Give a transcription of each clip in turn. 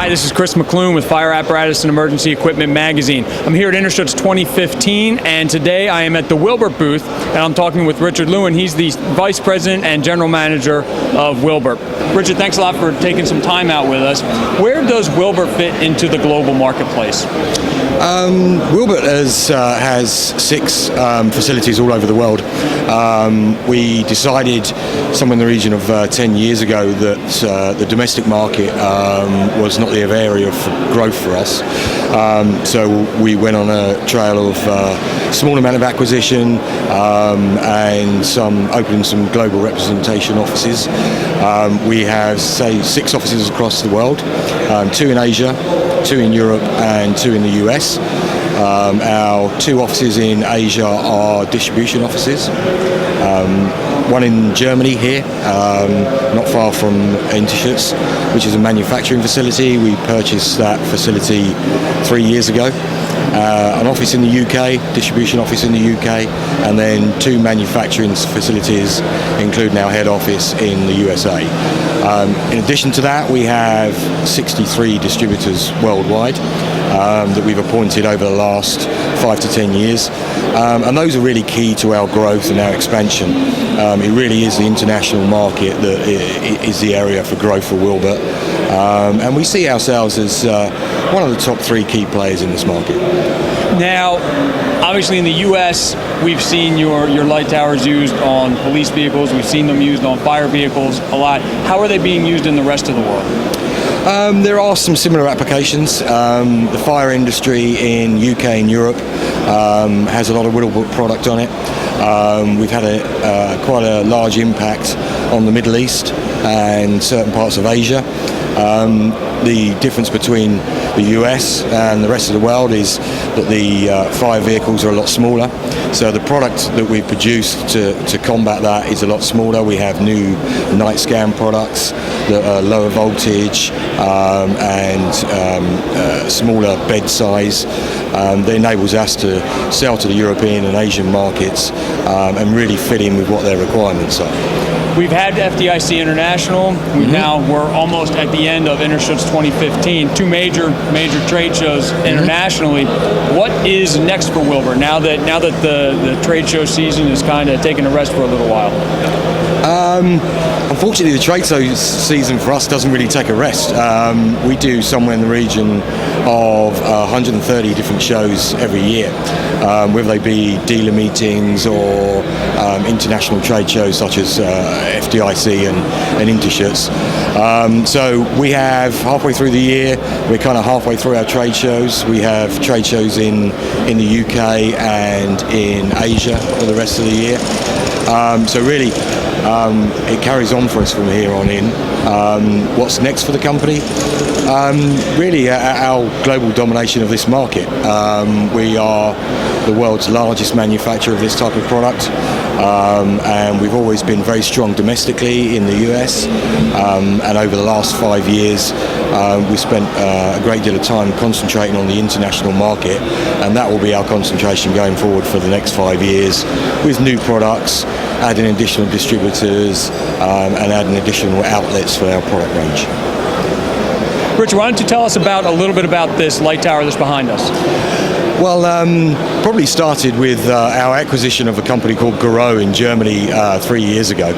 Hi, this is Mc Loone with Fire Apparatus and Emergency Equipment Magazine. I'm here at Interschutz 2015, and today I am at the Will-Burt booth, and I'm talking with Richard Lewin. He's the Vice President and General Manager of Will-Burt. Richard, thanks a lot for taking some time out with us. Where does Will-Burt fit into the global marketplace? Will-Burt has 6 facilities all over the world. We decided somewhere in the region of 10 years ago that the domestic market was not the area of growth for us. So we went on a trail of small amount of acquisition and opening some global representation offices. We have, say, 6 offices across the world, 2 in Asia, 2 in Europe and 2 in the US. Our 2 offices in Asia are distribution offices. One in Germany here, not far from Interschutz, which is a manufacturing facility. We purchased that facility 3 years ago. An office in the UK, distribution office in the UK, and then 2 manufacturing facilities, including our head office in the USA. In addition to that, we have 63 distributors worldwide that we've appointed over the last 5 to 10 years. And those are really key to our growth and our expansion. It really is the international market that is the area for growth for Will-Burt. And we see ourselves as one of the top 3 key players in this market. Now, obviously in the U.S., we've seen your light towers used on police vehicles. We've seen them used on fire vehicles a lot. How are they being used in the rest of the world? There are some similar applications. The fire industry in UK and Europe has a lot of Will-Burt product on it. We've had quite a large impact on the Middle East and certain parts of Asia. The difference between the US and the rest of the world is that the fire vehicles are a lot smaller. So the product that we produce to combat that is a lot smaller. We have new night scan products that are lower voltage and smaller bed size. That enables us to sell to the European and Asian markets and really fit in with what their requirements are. We've had FDIC International. We're almost at the end of Interschutz 2015. 2 major trade shows internationally. What is next for Will-Burt now that the trade show season is kind of taking a rest for a little while? Unfortunately, the trade show season for us doesn't really take a rest. We do somewhere in the region of 130 different shows every year, whether they be dealer meetings or international trade shows such as FDIC and Interschutz. So we have, halfway through the year, we're kind of halfway through our trade shows. We have trade shows in the UK and in Asia for the rest of the year. So really, it carries on for us from here on in. What's next for the company? Really, our global domination of this market. We are the world's largest manufacturer of this type of product, and we've always been very strong domestically in the US. And over the last 5 years, we've spent a great deal of time concentrating on the international market, and that will be our concentration going forward for the next 5 years, with new products, adding additional distributors, and adding additional outlets for our product range. Richard, why don't you tell us a little bit about this light tower that's behind us? Well, probably started with our acquisition of a company called Aero in Germany 3 years ago.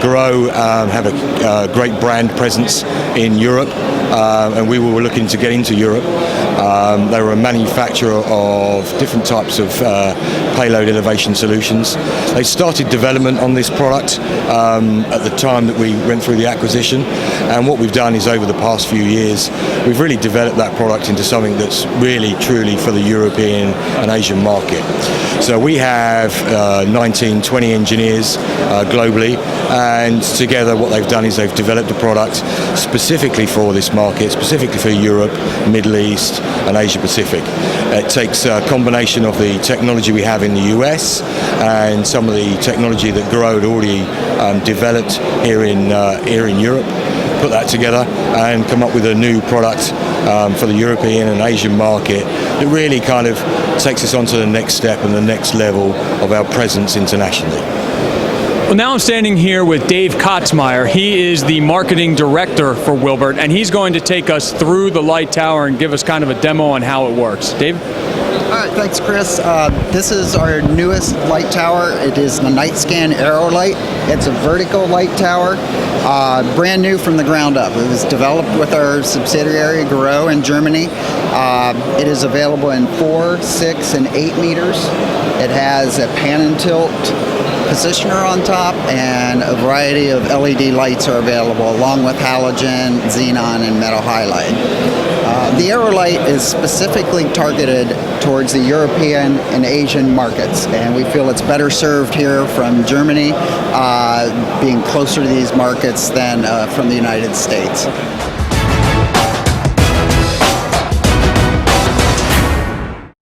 Aero have a great brand presence in Europe, and we were looking to get into Europe. They were a manufacturer of different types of payload elevation solutions. They started development on this product at the time that we went through the acquisition, and what we've done is over the past few years we've really developed that product into something that's really truly for the European and Asian market. So we have 20 engineers globally, and together what they've done is they've developed a product specifically for this market, specifically for Europe, Middle East and Asia Pacific. It takes a combination of the technology we have in the US and some of the technology that Aero had already developed here in Europe, put that together and come up with a new product for the European and Asian market that really kind of takes us on to the next step and the next level of our presence internationally. Well, now I'm standing here with Dave Cotsmir. He is the marketing director for Will-Burt, and he's going to take us through the light tower and give us kind of a demo on how it works. Dave? All right, thanks, Chris. This is our newest light tower. It is the Night Scan Aero Light. It's a vertical light tower, brand new from the ground up. It was developed with our subsidiary, Aero in Germany. It is available in 4, 6, and 8 meters. It has a pan and tilt positioner on top, and a variety of LED lights are available, along with halogen, xenon, and metal halide. The Aero Light is specifically targeted towards the European and Asian markets, and we feel it's better served here from Germany, being closer to these markets than from the United States.